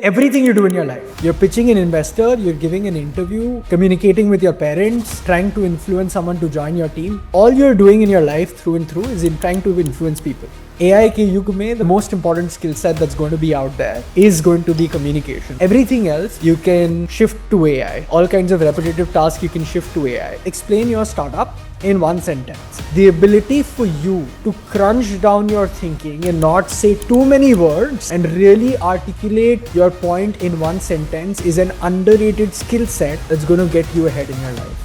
everything you do in your life. You're pitching an investor, you're giving an interview, communicating with your parents, trying to influence someone to join your team. All you're doing in your life through and through is in trying to influence people. AI ke yug mein, the most important skill set that's going to be out there is going to be communication. Everything else you can shift to AI. All kinds of repetitive tasks you can shift to AI. Explain your startup in one sentence. The ability for you to crunch down your thinking and not say too many words and really articulate your point in one sentence is an underrated skill set that's going to get you ahead in your life.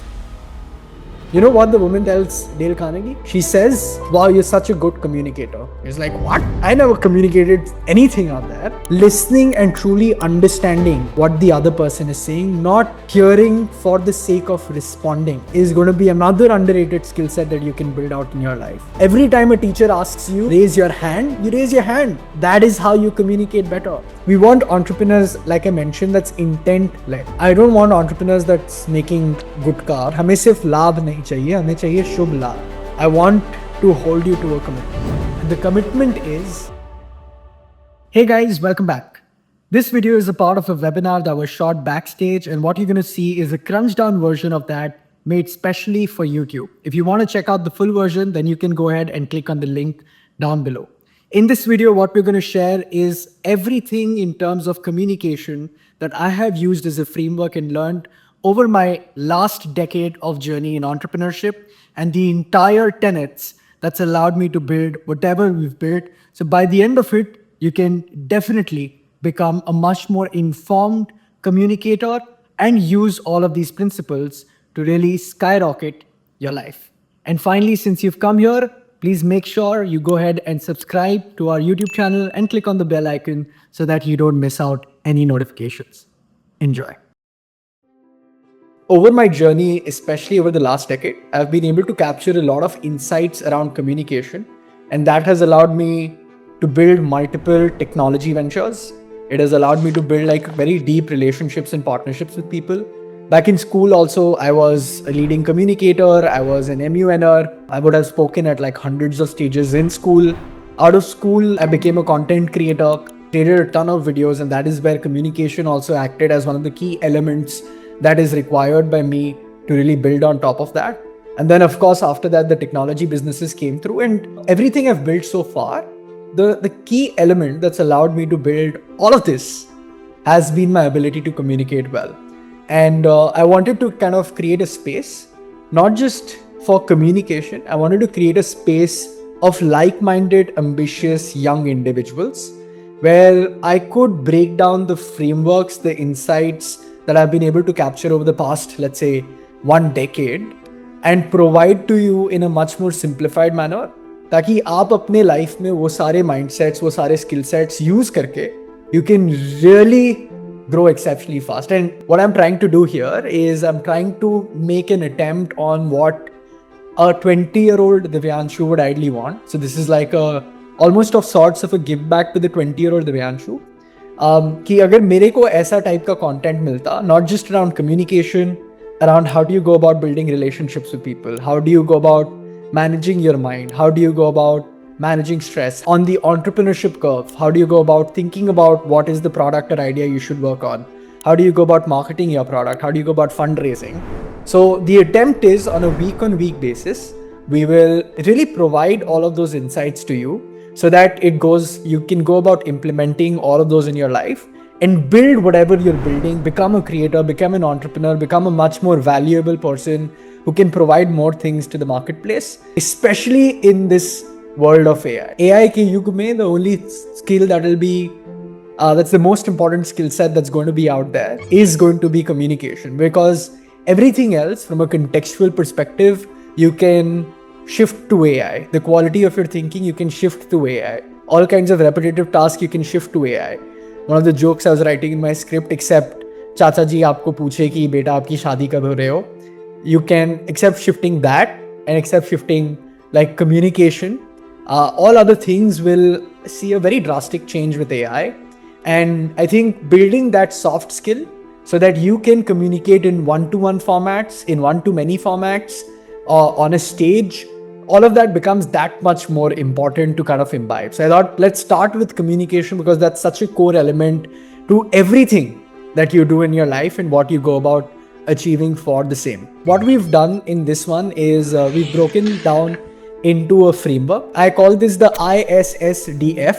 You know what the woman tells Dale Carnegie? She says, wow, you're such a good communicator. He's like, what? I never communicated anything out there. Listening and truly understanding what the other person is saying, not hearing for the sake of responding, is going to be another underrated skill set that you can build out in your life. Every time a teacher asks you, raise your hand, you raise your hand. That is how you communicate better. We want entrepreneurs, like I mentioned, that's intent-led. I don't want entrepreneurs that's making good car. हमें सिर्फ लाभ नहीं चाहिए, हमें चाहिए शुभ लाभ. I want to hold you to a commitment. And the commitment is, hey guys, welcome back. This video is a part of a webinar that was shot backstage, and what you're going to see is a crunched down version of that made specially for YouTube. If you want to check out the full version, then you can go ahead and click on the link down below. In this video, what we're going to share is everything in terms of communication that I have used as a framework and learned over my last decade of journey in entrepreneurship and the entire tenets that's allowed me to build whatever we've built. So by the end of it, you can definitely become a much more informed communicator and use all of these principles to really skyrocket your life. And finally, since you've come here, please make sure you go ahead and subscribe to our YouTube channel and click on the bell icon so that you don't miss out any notifications. Enjoy. Over my journey, especially over the last decade, I've been able to capture a lot of insights around communication, and that has allowed me to build multiple technology ventures. It has allowed me to build very deep relationships and partnerships with people. Back in school also, I was a leading communicator, I was an MUNer, I would have spoken at hundreds of stages in school. Out of school, I became a content creator, created a ton of videos, and that is where communication also acted as one of the key elements that is required by me to really build on top of that. And then of course, after that, the technology businesses came through, and everything I've built so far, the key element that's allowed me to build all of this has been my ability to communicate well. And I wanted to kind of create a space, not just for communication. I wanted to create a space of like-minded, ambitious, young individuals where I could break down the frameworks, the insights that I've been able to capture over the past, let's say, 1 decade and provide to you in a much more simplified manner, ताकि आप अपने life में वो सारे mindsets, वो सारे skill sets use करके you can really grow exceptionally fast. And what I'm trying to do here is I'm trying to make an attempt on what a 20-year-old Divyanshu would ideally want. So this is like almost of sorts of a give back to the 20-year-old Divyanshu. कि अगर मेरे को ऐसा type का content मिलता, not just around communication, around how do you go about building relationships with people, how do you go about managing your mind, how do you go about managing stress on the entrepreneurship curve, how do you go about thinking about what is the product or idea you should work on, how do you go about marketing your product, how do you go about fundraising. So the attempt is on a week-on-week basis, we will really provide all of those insights to you so that you can go about implementing all of those in your life and build whatever you're building, become a creator, become an entrepreneur, become a much more valuable person who can provide more things to the marketplace, especially in this world of AI. AI ke yug mein, the only skill that will be, that's the most important skill set that's going to be out there is going to be communication, because everything else from a contextual perspective, you can shift to AI. The quality of your thinking, you can shift to AI. All kinds of repetitive tasks, you can shift to AI. One of the jokes I was writing in my script, except चाचा जी आपको पूछे कि बेटा आपकी शादी कब हो रहे हो, you can accept shifting that and accept shifting communication. All other things will see a very drastic change with AI. And I think building that soft skill so that you can communicate in one-to-one formats, in one-to-many formats, on a stage, all of that becomes that much more important to kind of imbibe. So I thought, let's start with communication because that's such a core element to everything that you do in your life and what you go about achieving for the same. What we've done in this one is we've broken down into a framework. I call this the ISSDF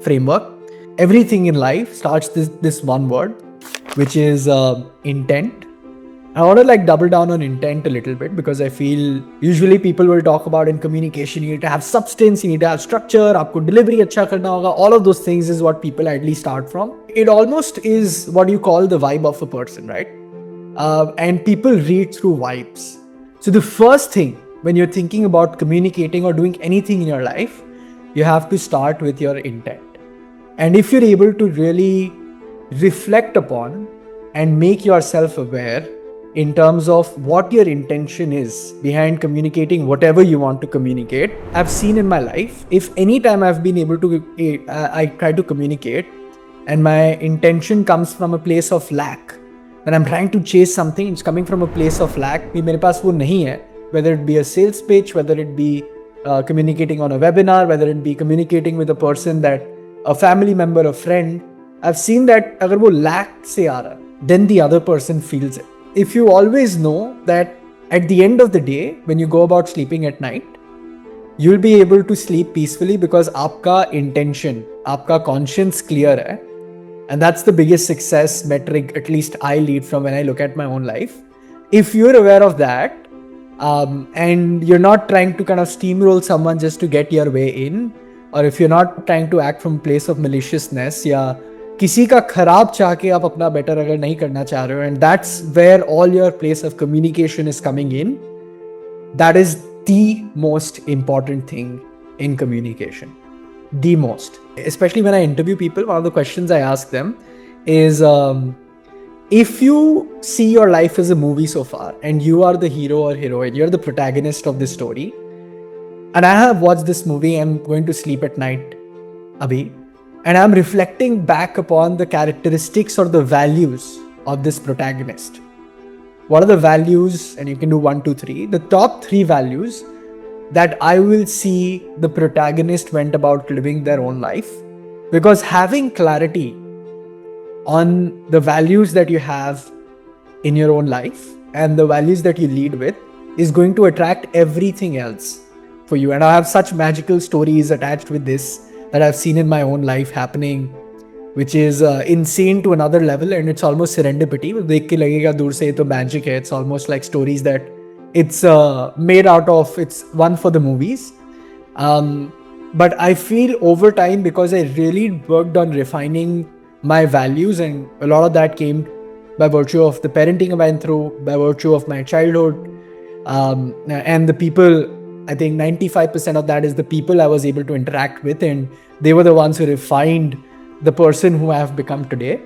framework. Everything in life starts this one word, which is intent. I want to double down on intent a little bit, because I feel usually people will talk about in communication, you need to have substance, you need to have structure, aapko delivery acha karna hoga. All of those things is what people ideally start from. It almost is what you call the vibe of a person, right? And people read through vibes. So the first thing when you're thinking about communicating or doing anything in your life, you have to start with your intent. And if you're able to really reflect upon and make yourself aware in terms of what your intention is behind communicating whatever you want to communicate. I've seen in my life, if any time I've been able to, I try to communicate and my intention comes from a place of lack, when I'm trying to chase something, it's coming from a place of lack, mere paas wo nahi hai, whether it be a sales pitch, whether it be communicating on a webinar, whether it be communicating with a person that a family member, a friend, I've seen that agar wo lack se aa raha, then the other person feels it. If you always know that at the end of the day, when you go about sleeping at night, you'll be able to sleep peacefully because aapka intention, aapka conscience clear hai. And that's the biggest success metric, at least I lead from when I look at my own life. If you're aware of that, and you're not trying to kind of steamroll someone just to get your way in, or if you're not trying to act from a place of maliciousness, या किसी का खराब चाह के आप अपना better अगर नहीं करना चाह रहे हो, and that's where all your place of communication is coming in, that is the most important thing in communication. The most. Especially when I interview people, one of the questions I ask them is, if you see your life as a movie so far, and you are the hero or heroine, you're the protagonist of this story, and I have watched this movie and I'm going to sleep at night, abhi, and I'm reflecting back upon the characteristics or the values of this protagonist. What are the values? And you can do 1, 2, 3. The top 3 values that I will see the protagonist went about living their own life. Because having clarity on the values that you have in your own life and the values that you lead with is going to attract everything else for you. And I have such magical stories attached with this that I've seen in my own life happening, which is insane to another level, and it's almost serendipity. Dekh ke lagega dur se to magic hai. It's almost like stories that it's made out of, it's one for the movies. But I feel over time, because I really worked on refining my values, and a lot of that came by virtue of the parenting I went through, by virtue of my childhood, and the people, I think 95% of that is the people I was able to interact with, and they were the ones who refined the person who I have become today.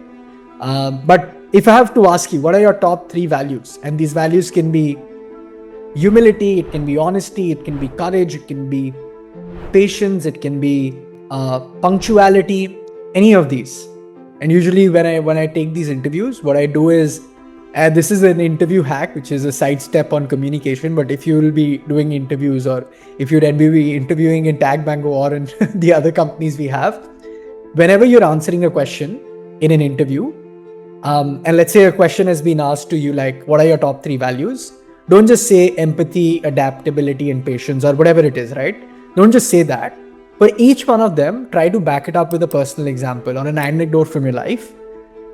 But if I have to ask you, what are your top 3 values? And these values can be humility, it can be honesty, it can be courage, it can be patience, it can be punctuality, any of these. And usually when I take these interviews, what I do is, this is an interview hack, which is a sidestep on communication. But if you will be doing interviews, or if you'd be interviewing in Tag Bango or in the other companies we have, whenever you're answering a question in an interview, and let's say a question has been asked to you like, what are your top 3 values? Don't just say empathy, adaptability, and patience, or whatever it is, right? Don't just say that. For each one of them, try to back it up with a personal example or an anecdote from your life.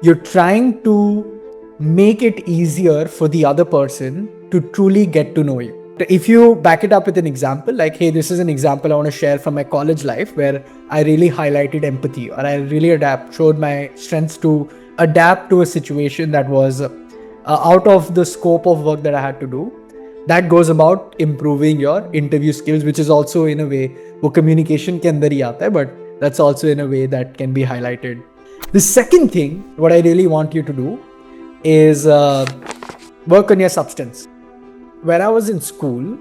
You're trying to make it easier for the other person to truly get to know you. If you back it up with an example, like, hey, this is an example I want to share from my college life where I really highlighted empathy, or I really showed my strengths to adapt to a situation that was out of the scope of work that I had to do. That goes about improving your interview skills, which is also in a way, wo communication ke andar hi aata hai, but that's also in a way that can be highlighted. The second thing, what I really want you to do is work on your substance. When I was in school,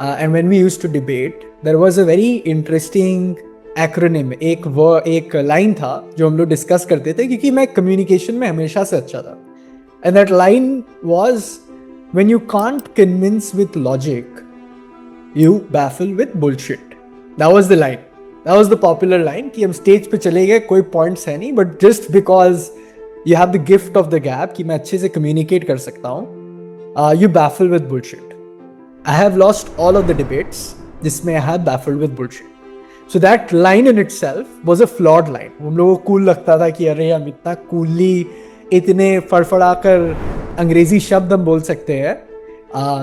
and when we used to debate, there was a very interesting acronym. एक line था जो हम लोग discuss करते थे, क्योंकि मैं communication में हमेशा से अच्छा था. And that line was, when you can't convince with logic, you baffle with bullshit. That was the line. That was the popular line कि हम stage पे चले गए, कोई points है नहीं, but just because you have the gift of the gab कि मैं अच्छे से communicate कर सकता हूँ, you baffle with bullshit. I have lost all of the debates जिसमें I have baffled with bullshit. So that line in itself was a flawed line. हम लोगों को cool लगता था कि अरे हम इतना coolly इतने फड़फड़ा कर अंग्रेजी शब्द हम बोल सकते हैं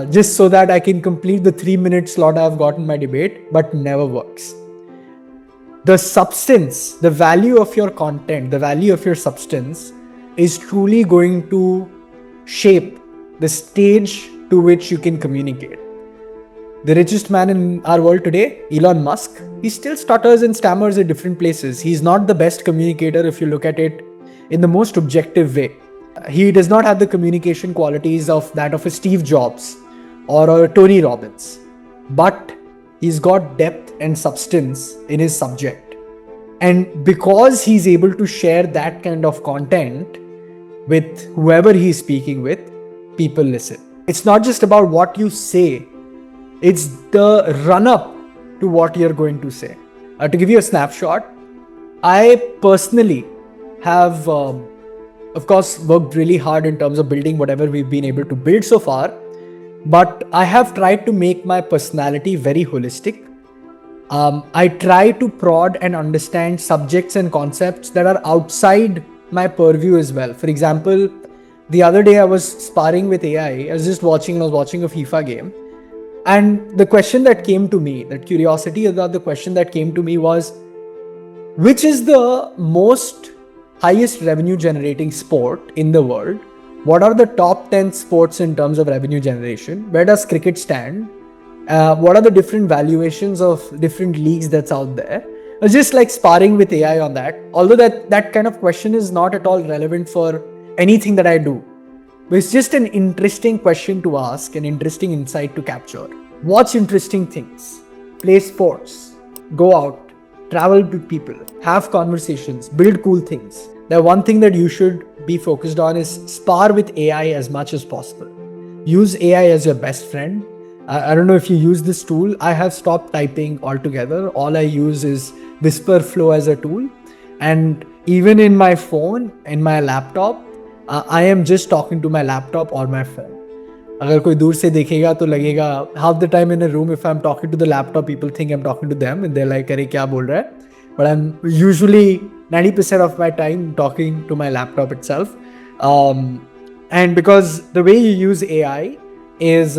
just so that I can complete the 3-minute slot I've got in my debate, but never works. The substance, the value of your content, the value of your substance is truly going to shape the stage to which you can communicate. The richest man in our world today, Elon Musk, he still stutters and stammers at different places. He's not the best communicator if you look at it in the most objective way. He does not have the communication qualities of that of a Steve Jobs or a Tony Robbins. But he's got depth and substance in his subject. And because he's able to share that kind of content with whoever he's speaking with, people listen. It's not just about what you say, it's the run-up to what you're going to say. To give you a snapshot, I personally have, of course, worked really hard in terms of building whatever we've been able to build so far, but I have tried to make my personality very holistic. I try to prod and understand subjects and concepts that are outside my purview as well. For example, the other day I was sparring with AI. I was watching a FIFA game. And the question that came to me, that curiosity about the question that came to me was, which is the most highest revenue generating sport in the world? What are the top 10 sports in terms of revenue generation? Where does cricket stand? What are the different valuations of different leagues that's out there? I was just like sparring with AI on that. Although that kind of question is not at all relevant for anything that I do. But it's just an interesting question to ask, an interesting insight to capture. Watch interesting things, play sports, go out, travel with people, have conversations, build cool things. The one thing that you should be focused on is spar with AI as much as possible. Use AI as your best friend. I don't know if you use this tool. I have stopped typing altogether. All I use is Whisperflow as a tool. And even in my phone, in my laptop, I am just talking to my laptop or my phone. अगर कोई दूर से देखेगा तो लगेगा half the time in a room if I'm talking to the laptop, people think I'm talking to them and they're like, अरे क्या बोल रहा है? But I'm usually 90% of my time talking to my laptop itself. And because the way you use AI is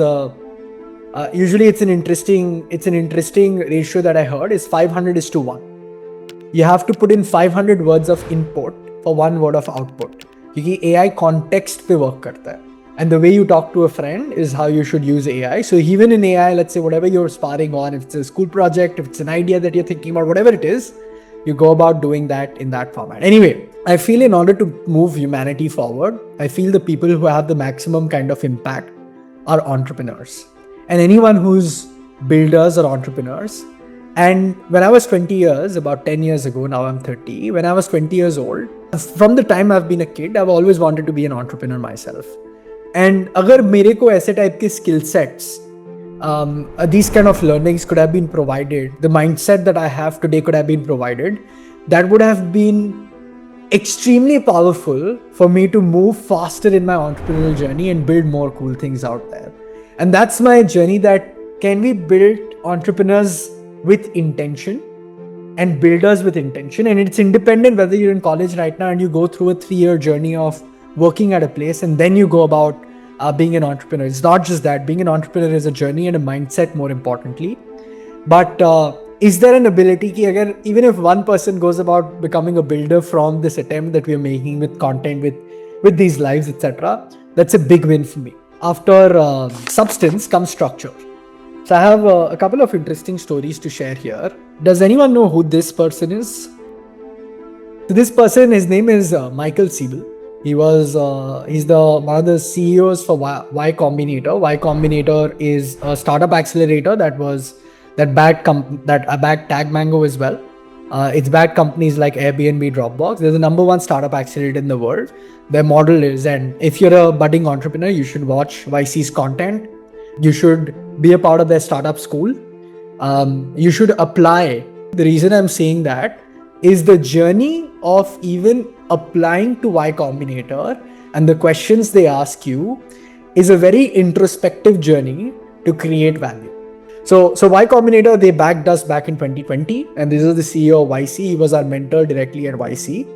usually it's an interesting ratio that I heard is 500:1. You have to put in 500 words of input for 1 word of output. क्योंकि AI context पे work करता है. And the way you talk to a friend is how you should use AI. So even in AI, let's say whatever you're sparring on, if it's a school project, if it's an idea that you're thinking about, whatever it is, you go about doing that in that format. Anyway, I feel in order to move humanity forward, I feel the people who have the maximum kind of impact are entrepreneurs. And anyone who's builders or entrepreneurs. And when I was 20 years, about 10 years ago, now I'm 30, when I was 20 years old, from the time I've been a kid, I've always wanted to be an entrepreneur myself. And अगर मेरे को ऐसे type के skill sets, these kind of learnings could have been provided, the mindset that I have today could have been provided, that would have been extremely powerful for me to move faster in my entrepreneurial journey and build more cool things out there. And that's my journey, that can we build entrepreneurs with intention and builders with intention. And it's independent whether you're in college right now and you go through a 3-year journey of working at a place and then you go about being an entrepreneur. It's not just that. Being an entrepreneur is a journey and a mindset, more importantly. But is there an ability ki agar, even if one person goes about becoming a builder from this attempt that we are making with content, with these lives, etc., that's a big win for me. After substance comes structure. So I have a couple of interesting stories to share here. Does anyone know who this person is? So this person, his name is Michael Siebel. He's one of the CEOs for Y Combinator. Y Combinator is a startup accelerator that backed Tag Mango as well. It's backed companies like Airbnb, Dropbox. They're the number 1 startup accelerator in the world. Their model is, and if you're a budding entrepreneur, you should watch YC's content. You should be a part of their startup school. You should apply The reason I'm saying that is the journey of even applying to Y Combinator and the questions they ask you is a very introspective journey to create value. So Y Combinator, they backed us back in 2020, and this is the CEO of YC. He was our mentor directly at YC.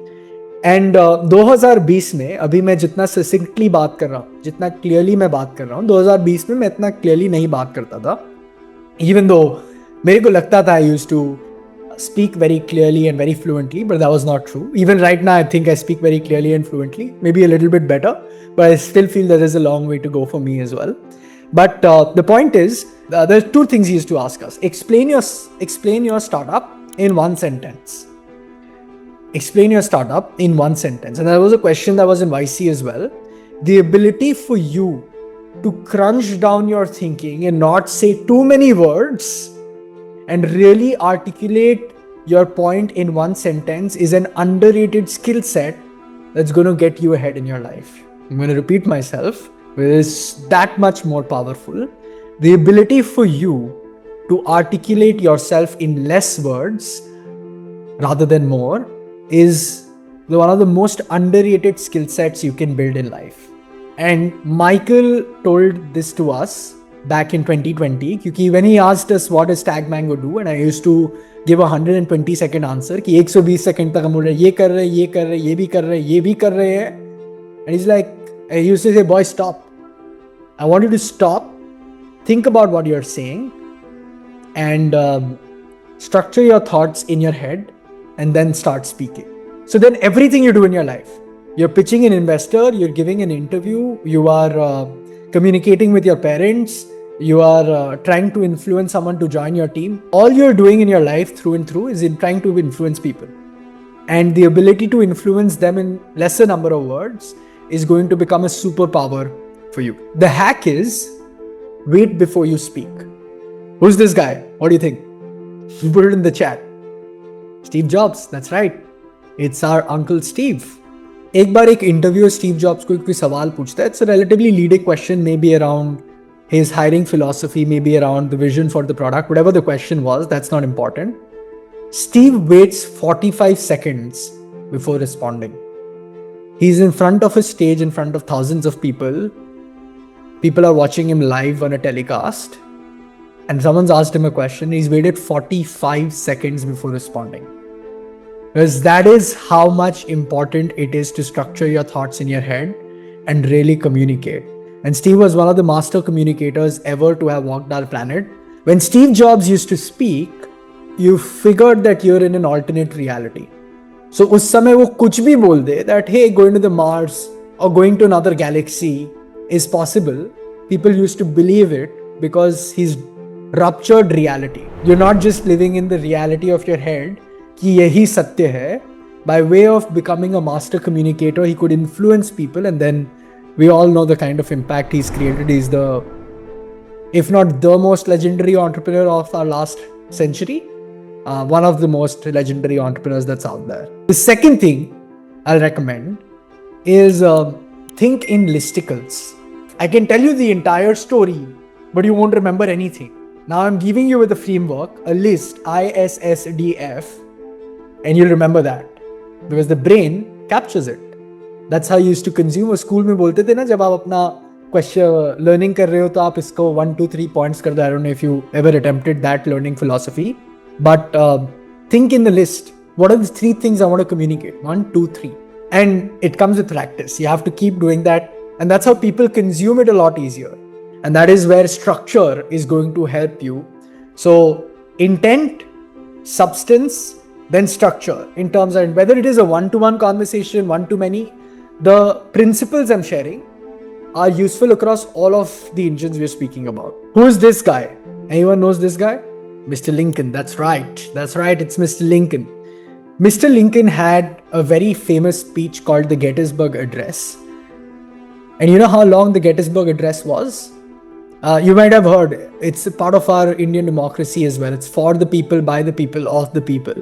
And 2020 में अभी मैं जितना ससिंक्टली बात कर रहा हूँ, जितना clearly मैं बात कर रहा हूँ, 2020 में मैं इतना क्लियरली नहीं बात करता था. Even though मेरे को लगता था I used to speak very clearly and very fluently, but that was not true. Even right now, I think I speak very clearly and fluently, maybe a little bit better, but I still feel there is a long way to go for me as well. But the point is, there are two things he used to ask us. Explain your startup in one sentence. Explain your startup in one sentence. And that was a question that was in YC as well. The ability for you to crunch down your thinking and not say too many words and really articulate your point in one sentence is an underrated skill set that's going to get you ahead in your life. I'm going to repeat myself, but it's that much more powerful. The ability for you to articulate yourself in less words rather than more is one of the most underrated skill sets you can build in life. And Michael told this to us back in 2020, because when he asked us what does Tag Mango do, and I used to give a 120-second answer कि 120 second तक हम बोल रहे ये कर रहे ये कर रहे ये भी कर रहे ये भी कर रहे हैं, and he's like, he used to say, boy, stop. I want you to stop, think about what you're saying, and structure your thoughts in your head, and then start speaking. So then everything you do in your life, you're pitching an investor, you're giving an interview, you are communicating with your parents, you are trying to influence someone to join your team. All you're doing in your life through and through is in trying to influence people. And the ability to influence them in lesser number of words is going to become a superpower for you. The hack is wait before you speak. Who's this guy? What do you think? You put it in the chat. Steve Jobs, that's right. It's our Uncle Steve. एक बार एक interviewer Steve jobs को कोई सवाल पूछता है. It's a relatively leading question, maybe around his hiring philosophy, maybe around the vision for the product, whatever the question was, that's not important. Steve waits 45 seconds before responding. He's in front of a stage in front of thousands of people. People are watching him live on a telecast. And someone's asked him a question. He's waited 45 seconds before responding. Because that is how much important it is to structure your thoughts in your head and really communicate. And Steve was one of the master communicators ever to have walked our planet. When Steve Jobs used to speak, you figured that you're in an alternate reality. So उस समय वो कुछ भी बोल दे that hey, going to the Mars or going to another galaxy is possible. People used to believe it because he's ruptured reality. You're not just living in the reality of your head कि यही सत्य है. By way of becoming a master communicator, he could influence people, and then we all know the kind of impact he's created. He's the, if not the most legendary entrepreneur of our last century, one of the most legendary entrepreneurs that's out there. The second thing I'll recommend is think in listicles. I can tell you the entire story, but you won't remember anything. Now I'm giving you with a framework, a list, ISSDF, and you'll remember that because the brain captures it. That's how you used to consume. School में बोलते थे ना जब आप अपना question learning कर रहे हो तो आप इसको 1, 2, 3 पॉइंट्स कर दो. I don't know if you ever attempted that learning philosophy, but think in the list. What are the 3 things I want to communicate? 1, 2, 3. And it comes with practice. You have to keep doing that. And that's how people consume it a lot easier. And that is where structure is going to help you. So intent, substance, then structure in terms of whether it is a one-to-one conversation, one-to-many, the principles I'm sharing are useful across all of the engines we're speaking about. Who is this guy? Anyone knows this guy? Mr. Lincoln. That's right. That's right. It's Mr. Lincoln. Mr. Lincoln had a very famous speech called the Gettysburg Address. And you know how long the Gettysburg Address was? You might have heard. It's a part of our Indian democracy as well. It's for the people, by the people, of the people.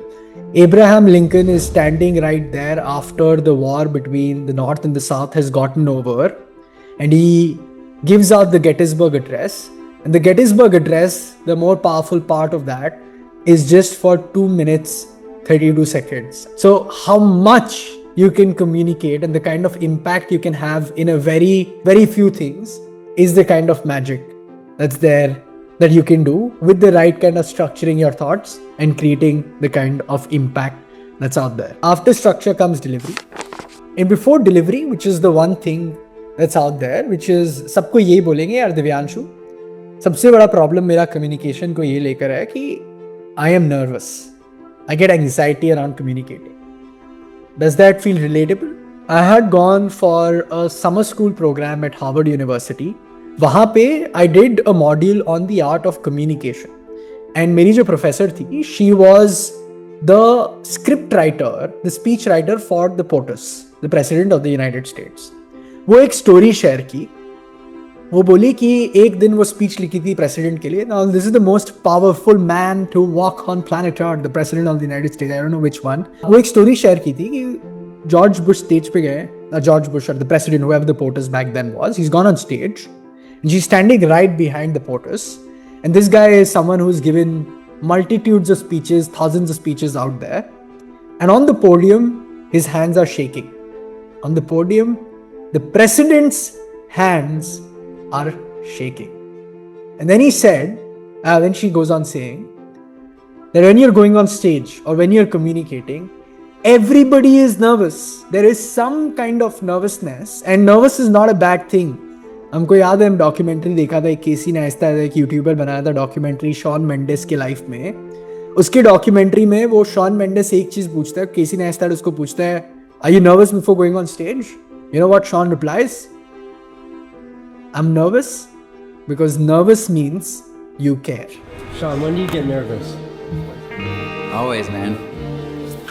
Abraham Lincoln is standing right there after the war between the North and the South has gotten over. And he gives out the Gettysburg Address. And the Gettysburg Address, the more powerful part of that, is just for 2 minutes 32 seconds. So how much you can communicate and the kind of impact you can have in a very, very few things is the kind of magic that's there that you can do with the right kind of structuring your thoughts and creating the kind of impact that's out there. After structure comes delivery. And before delivery, which is the one thing that's out there, which is सबको ये बोलेंगे यार दिव्यांशु, सबसे बड़ा problem मेरा communication को ये लेकर है कि I am nervous. I get anxiety around communicating. Does that feel relatable? I had gone for a summer school program at Harvard University. वहाँ पे I did a module on the art of communication. And मेरी जो professor थी, she was the script writer, the speech writer for the POTUS, the President of the United States. वो एक story share की. वो बोली कि एक दिन वो स्पीच लिखी थी प्रेसिडेंट के लिए. Now this is the most powerful man to walk on planet Earth, the president of the United States. I don't know which one. वो एक स्टोरी शेयर की थी कि जॉर्ज बुश स्टेज पे गए. George Bush, or the president, whoever the POTUS back then was, he's gone on stage and she's standing right behind the POTUS. And this guy is someone who's given multitudes of speeches, thousands of speeches out there. And on the podium, his hands are shaking. On the podium, the president's hands are shaking. And then he said, then she goes on saying, that when you're going on stage or when you're communicating, everybody is nervous. There is some kind of nervousness, and nervous is not a bad thing. हमको याद है हम documentary देखा था, एक केसी नेस्तात एक YouTuber बनाया था डॉक्यूमेंट्री शॉन मेंडेस के लाइफ में. उसके डॉक्यूमेंट्री में वो शॉन मेंडेस एक चीज पूछता है, केसी नेस्तात उसको पूछता है, are you nervous before going on stage? You know what Shawn replies? I'm nervous because nervous means you care. Sean, when do you get nervous? Always, man.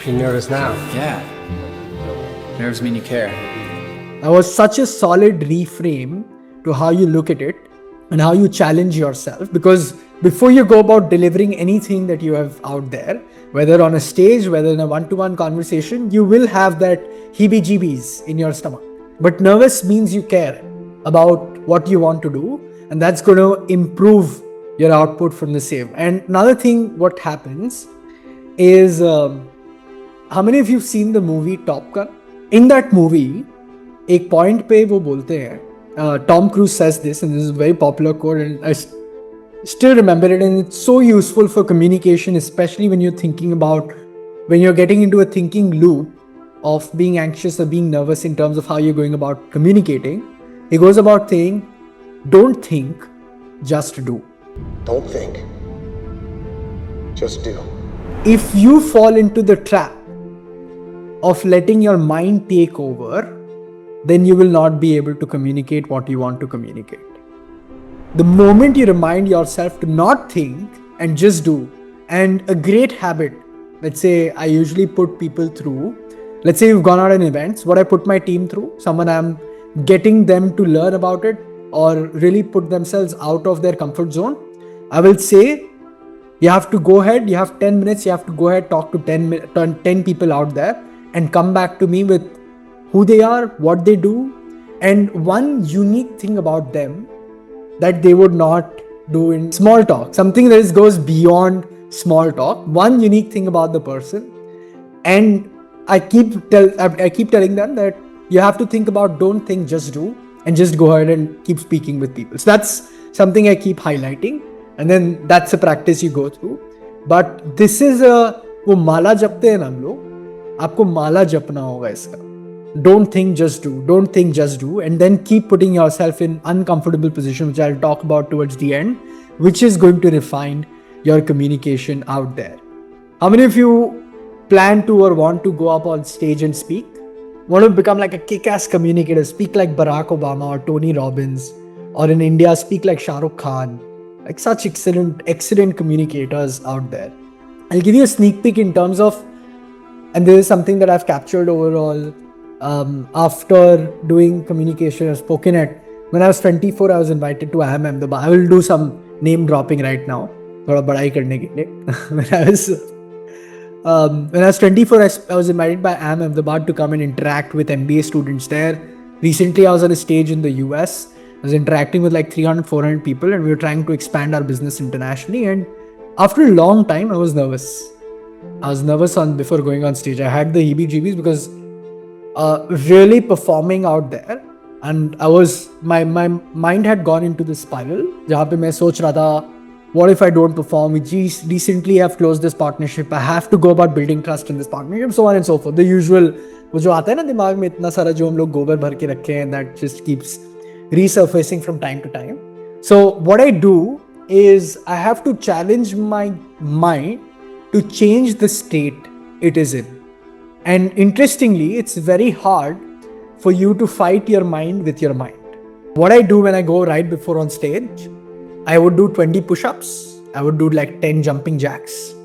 You're nervous now. Yeah. Nerves mean you care. That was such a solid reframe to how you look at it and how you challenge yourself, because before you go about delivering anything that you have out there, whether on a stage, whether in a one-to-one conversation, you will have that heebie-jeebies in your stomach. But nervous means you care about what you want to do, and that's going to improve your output from the same. And another thing, what happens is, how many of you have seen the movie Top Gun? In that movie, एक point पे वो बोलते हैं, Tom Cruise says this, and this is a very popular quote, and I still remember it, and it's so useful for communication, especially when you're thinking about, when you're getting into a thinking loop of being anxious or being nervous in terms of how you're going about communicating. He goes about saying, don't think, just do. Don't think. Just do. If you fall into the trap of letting your mind take over, then you will not be able to communicate what you want to communicate. The moment you remind yourself to not think and just do, and a great habit, let's say I usually put people through, let's say you've gone out on events, what I put my team through, someone I'm getting them to learn about it or really put themselves out of their comfort zone, I will say, you have to go ahead, you have 10 minutes, you have to go ahead, talk to 10 people out there and come back to me with who they are, what they do, and one unique thing about them that they would not do in small talk, something that goes beyond small talk, one unique thing about the person. And I keep telling them that you have to think about, don't think, just do, and just go ahead and keep speaking with people. So that's something I keep highlighting, and then that's a practice you go through. But this is वो माला जपते हैं ना हम लोग, आपको माला जपना होगा इसका. Don't think, just do. Don't think, just do. And then keep putting yourself in uncomfortable position, which I'll talk about towards the end, which is going to refine your communication out there. How many of you plan to or want to go up on stage and speak? Want to become like a kick-ass communicator, speak like Barack Obama or Tony Robbins, or in India, speak like Shah Rukh Khan, like such excellent communicators out there. I'll give you a sneak peek in terms of, and this is something that I've captured overall after doing communication. I've spoken at, when I was 24, I was invited to IIM Ahmedabad. I will do some name dropping right now, थोड़ा बड़ाई करने के लिए. When I was 24, I was invited by IIM Ahmedabad to come and interact with MBA students there. Recently, I was on a stage in the US. I was interacting with like 300, 400 people, and we were trying to expand our business internationally. And After a long time, I was nervous. I was nervous before going on stage. I had the heebie-jeebies because really performing out there, and my mind had gone into the spiral. जहाँ पे मैं सोच रहा था, what if I don't perform? We just recently have closed this partnership. I have to go about building trust in this partnership, so on and so forth. The usual, वो जो आता है ना दिमाग में इतना सारा जो हम लोग गोबर भर के रखे हैं, that just keeps resurfacing from time to time. So what I do is I have to challenge my mind to change the state it is in. And interestingly, it's very hard for you to fight your mind with your mind. What I do when I go right before on stage, I would do 20 push-ups. I would do like 10 jumping jacks.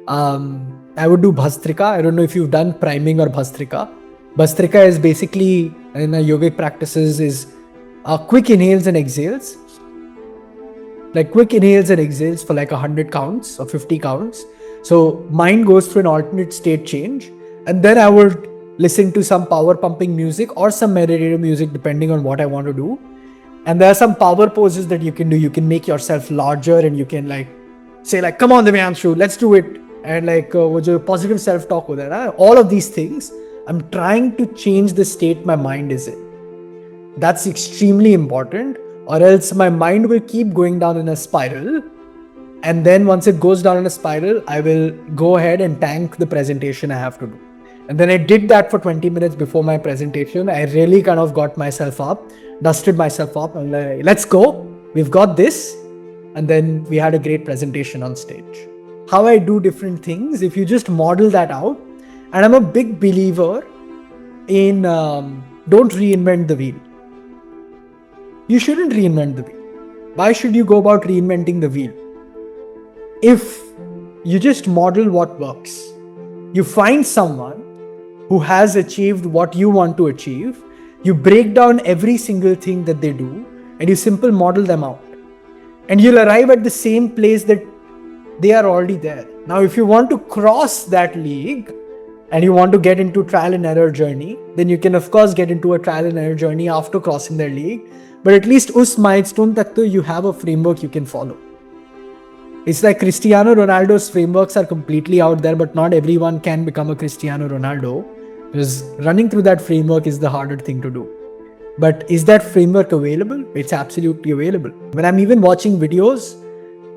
I would do Bhastrika. I don't know if you've done priming or Bhastrika. Bhastrika is basically, in our yogic practices, is quick inhales and exhales. Like quick inhales and exhales for like 100 counts or 50 counts. So mind goes through an alternate state change. And then I would listen to some power pumping music or some meditative music depending on what I want to do. And there are some power poses that you can do. You can make yourself larger and you can like say like, come on Divyanshu, let's do it. And like positive self-talk with that. All of these things, I'm trying to change the state my mind is in. That's extremely important, or else my mind will keep going down in a spiral. And then once it goes down in a spiral, I will go ahead and tank the presentation I have to do. And then I did that for 20 minutes before my presentation. I really kind of got myself up, dusted myself up, and like, let's go. We've got this. And then we had a great presentation on stage. How I do different things, if you just model that out. And I'm a big believer in don't reinvent the wheel. You shouldn't reinvent the wheel. Why should you go about reinventing the wheel? If you just model what works, you find someone who has achieved what you want to achieve, you break down every single thing that they do, and you simple model them out. And you'll arrive at the same place that they are already there. Now, if you want to cross that league and you want to get into trial and error journey, then you can of course get into a trial and error journey after crossing their league. But at least us milestone tak to you have a framework you can follow. It's like Cristiano Ronaldo's frameworks are completely out there, but not everyone can become a Cristiano Ronaldo, because running through that framework is the harder thing to do. But is that framework available? It's absolutely available. When I'm even watching videos,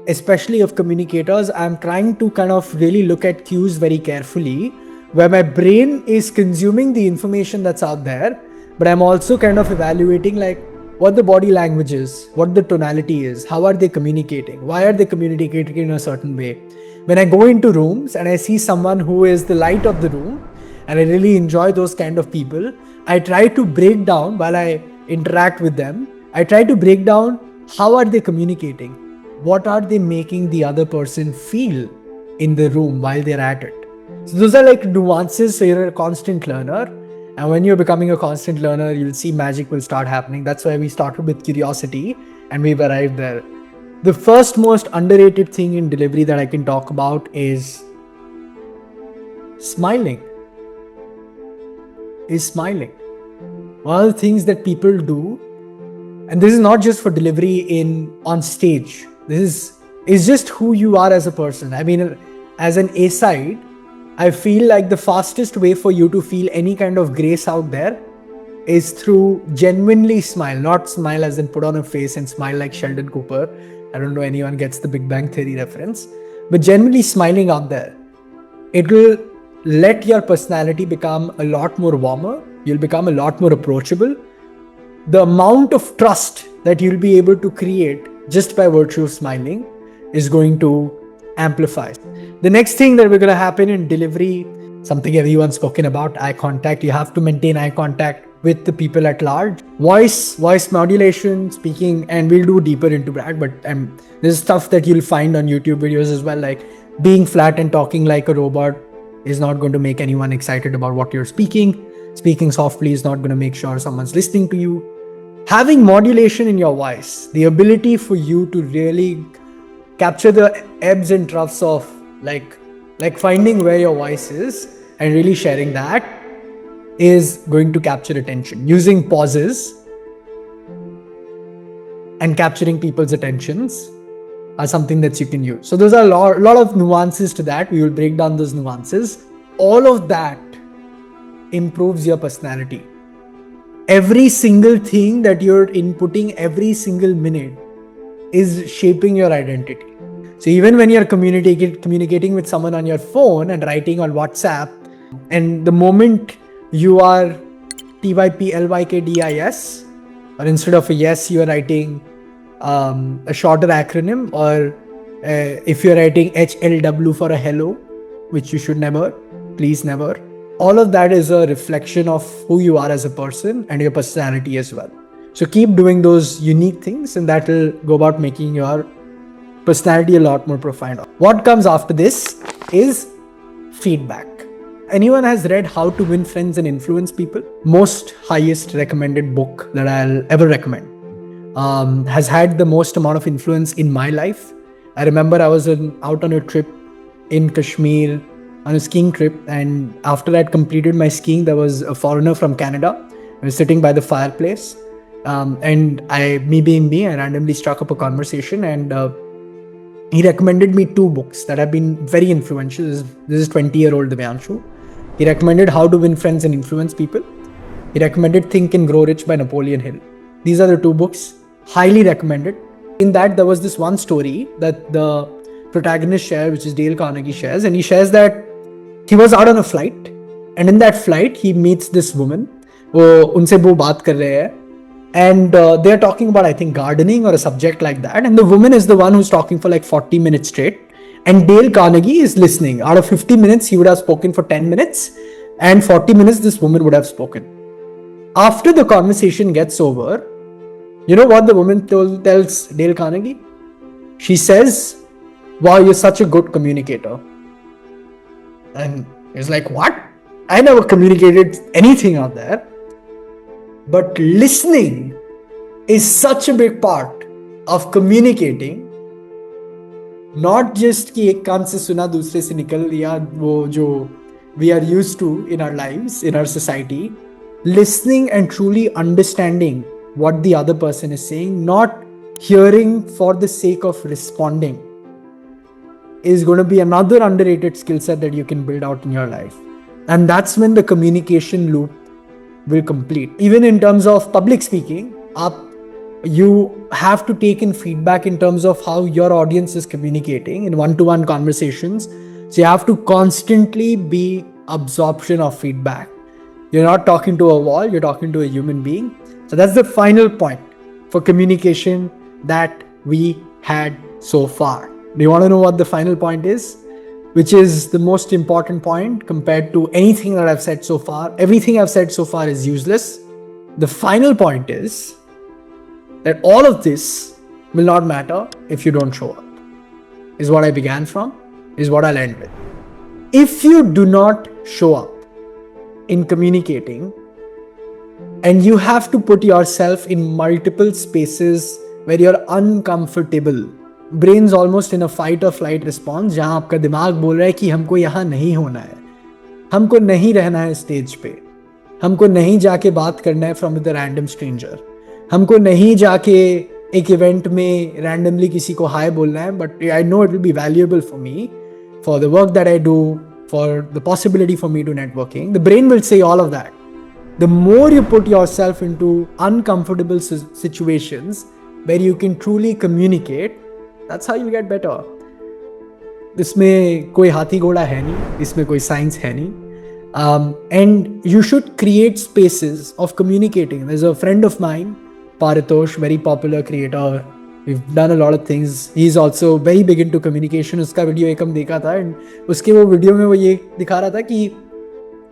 especially of communicators, I'm trying to kind of really look at cues very carefully, where my brain is consuming the information that's out there, but I'm also kind of evaluating like what the body language is, what the tonality is, how are they communicating, why are they communicating in a certain way. When I go into rooms and I see someone who is the light of the room, and I really enjoy those kind of people, I try to break down while I interact with them. I try to break down how are they communicating, what are they making the other person feel in the room while they're at it. So those are like nuances. So you're a constant learner. And when you're becoming a constant learner, you'll see magic will start happening. That's why we started with curiosity and we've arrived there. The first most underrated thing in delivery that I can talk about is smiling. One of the things that people do, and this is not just for delivery on stage. This is just who you are as a person. I mean, as an A-side, I feel like the fastest way for you to feel any kind of grace out there is through genuinely smile, not smile as in put on a face and smile like Sheldon Cooper. I don't know anyone gets the Big Bang Theory reference, but genuinely smiling out there. It will let your personality become a lot more warmer. You'll become a lot more approachable. The amount of trust that you'll be able to create just by virtue of smiling is going to amplify. The next thing that we're going to happen in delivery, something everyone's spoken about, eye contact. You have to maintain eye contact with the people at large. Voice modulation, speaking, and we'll do deeper into that, but there's stuff that you'll find on YouTube videos as well, like being flat and talking like a robot is not going to make anyone excited about what you're speaking. Speaking softly is not going to make sure someone's listening to you. Having modulation in your voice, the ability for you to really capture the ebbs and troughs of like finding where your voice is and really sharing that is going to capture attention. Using pauses and capturing people's attentions are something that you can use. So there's a lot of nuances to that. We will break down those nuances. All of that improves your personality. Every single thing that you're inputting every single minute is shaping your identity. So even when you're communicating with someone on your phone and writing on WhatsApp, and the moment you are TYPLYKDIS, or instead of a yes, you are writing a shorter acronym, or if you're writing HLW for a hello, which you should never, please never. All of that is a reflection of who you are as a person and your personality as well. So keep doing those unique things, and that will go about making your personality a lot more profound. What comes after this is feedback. Anyone has read How to Win Friends and Influence People? Most highest recommended book that I'll ever recommend. Has had the most amount of influence in my life. I remember I was out on a trip in Kashmir, on a skiing trip, and after I'd completed my skiing, there was a foreigner from Canada. I was sitting by the fireplace, and me being me, I randomly struck up a conversation, and he recommended me two books that have been very influential. This is 20-year-old Divyanshu. He recommended How to Win Friends and Influence People. He recommended Think and Grow Rich by Napoleon Hill. These are the two books, highly recommended. In that, there was this one story that the protagonist shares, which is Dale Carnegie shares, and he shares that he was out on a flight, and in that flight, he meets this woman. Unse wo baat kar rahe hai, and they're talking about, I think, gardening or a subject like that, and the woman is the one who's talking for like 40 minutes straight, and Dale Carnegie is listening. Out of 50 minutes, he would have spoken for 10 minutes, and 40 minutes, this woman would have spoken. After the conversation gets over, you know what the woman tells Dale Carnegie? She says, "Wow, you're such a good communicator." And he's like, "What? I never communicated anything out there." But listening is such a big part of communicating. Not just कि एक कान से सुना दूसरे से निकल या वो जो we are used to in our lives, in our society. Listening and truly understanding what the other person is saying, not hearing for the sake of responding, is going to be another underrated skill set that you can build out in your life. And that's when the communication loop will complete. Even in terms of public speaking, you have to take in feedback in terms of how your audience is communicating in one-to-one conversations. So you have to constantly be absorption of feedback. You're not talking to a wall, you're talking to a human being. So that's the final point for communication that we had so far. Do you want to know what the final point is? Which is the most important point compared to anything that I've said so far. Everything I've said so far is useless. The final point is that all of this will not matter if you don't show up. Is what I began from, is what I'll end with. If you do not show up in communicating, and you have to put yourself in multiple spaces where you're uncomfortable, brain's almost in a fight or flight response, जहां आपका दिमाग बोल रहा है कि हमको यहाँ नहीं होना है, हमको नहीं रहना है स्टेज पे, हमको नहीं जाके बात करना है फ्रॉम द रैंडम स्ट्रेंजर, हमको नहीं जाके एक इवेंट में रैंडमली किसी को हाय बोलना है, but I know it will be valuable for me, for the work that I do, for the possibility for me to networking. The brain will say all of that. The more you put yourself into uncomfortable situations where you can truly communicate, that's how you get better. इसमें कोई हाथी घोड़ा है नहीं, इसमें कोई science है नहीं. And you should create spaces of communicating. There's a friend of mine, Paritosh, very popular creator. We've done a lot of things. He's also very big into communication. उसका वीडियो एक हम देखा था, and उसके वो video में वो ये दिखा रहा था कि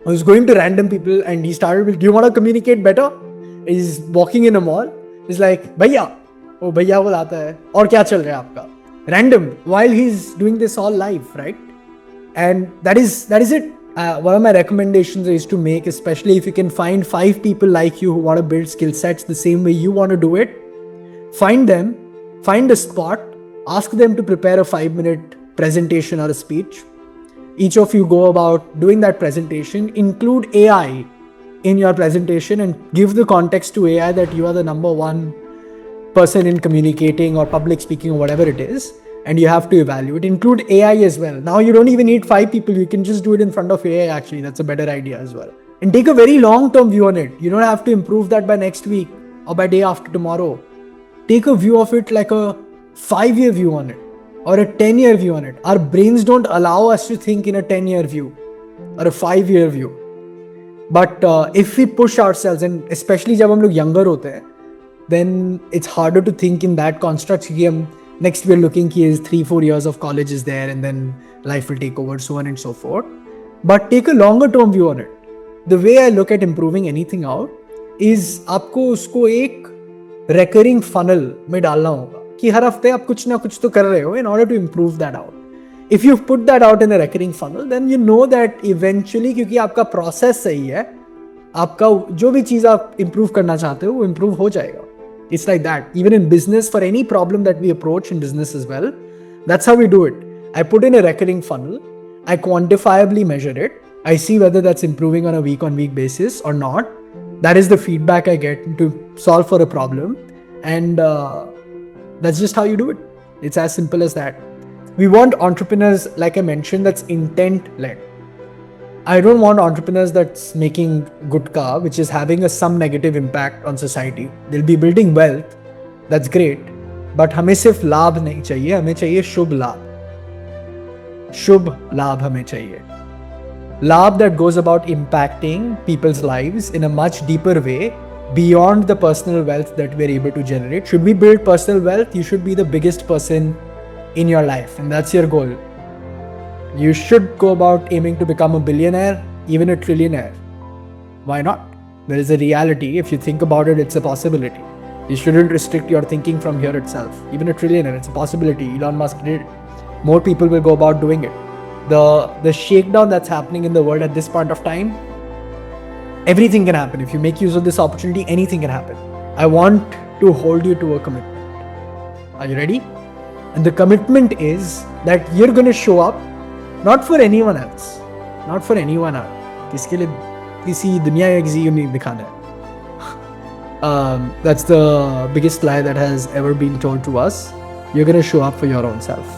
I was going to random people and he started with, "Do you want to communicate better?" He's walking in a mall. He's like, "भैया," वो भैया बुलाता है, "और क्या चल रहा है आपका?" Random, while he's doing this all live, right? And that is it. One of my recommendations is to make, especially if you can find 5 people like you who want to build skill sets the same way you want to do it, find them. Find a spot, ask them to prepare a 5-minute presentation or a speech. Each of you go about doing that presentation, include AI in your presentation and give the context to AI that you are the number one person in communicating or public speaking or whatever it is, and you have to evaluate. Include AI as well. Now you don't even need 5 people. You can just do it in front of AI actually. That's a better idea as well. And take a very long-term view on it. You don't have to improve that by next week or by day after tomorrow. Take a view of it like a 5-year view on it or a 10-year view on it. Our brains don't allow us to think in a 10-year view or a 5-year view. But if we push ourselves, and especially जब हम लोग younger होते हैं, then it's harder to think in that construct. क्योंकि हम next we're looking कि is 3-4 years of college is there and then life will take over, so on and so forth. But take a longer term view on it. The way I look at improving anything out is आपको उसको एक recurring funnel में डालना होगा कि हर हफ्ते आप कुछ ना कुछ तो कर रहे हो in order to improve that out. If you put that out in a recurring funnel, then you know that eventually, क्योंकि आपका process सही है, आपका जो भी चीज़ आप improve करना चाहते हो वो improve हो जाएगा. It's like that. Even in business, for any problem that we approach in business as well, that's how we do it. I put in a recurring funnel, I quantifiably measure it, I see whether that's improving on a week-on-week basis or not. That is the feedback I get to solve for a problem, and that's just how you do it. It's as simple as that. We want entrepreneurs, like I mentioned, that's intent-led. I don't want entrepreneurs that's making gutka, which is having some negative impact on society. They'll be building wealth, that's great, but हमें सिर्फ लाभ नहीं चाहिए, हमें चाहिए शुभ लाभ. शुभ लाभ हमें चाहिए. Lab that goes about impacting people's lives in a much deeper way beyond the personal wealth that we're able to generate. Should we build personal wealth? You should be the biggest person in your life, and that's your goal. You should go about aiming to become a billionaire, even a trillionaire. Why not? There is a reality. If you think about it, it's a possibility. You shouldn't restrict your thinking from here itself. Even a trillionaire, it's a possibility. Elon Musk did it. More people will go about doing it. The shakedown that's happening in the world at this point of time, everything can happen. If you make use of this opportunity, anything can happen. I want to hold you to a commitment. Are you ready? And the commitment is that you're going to show up not for anyone else. Not for anyone else. किसके लिए किसी दुनिया या किसी को नहीं दिखाना है. That's the biggest lie that has ever been told to us. You're going to show up for your own self.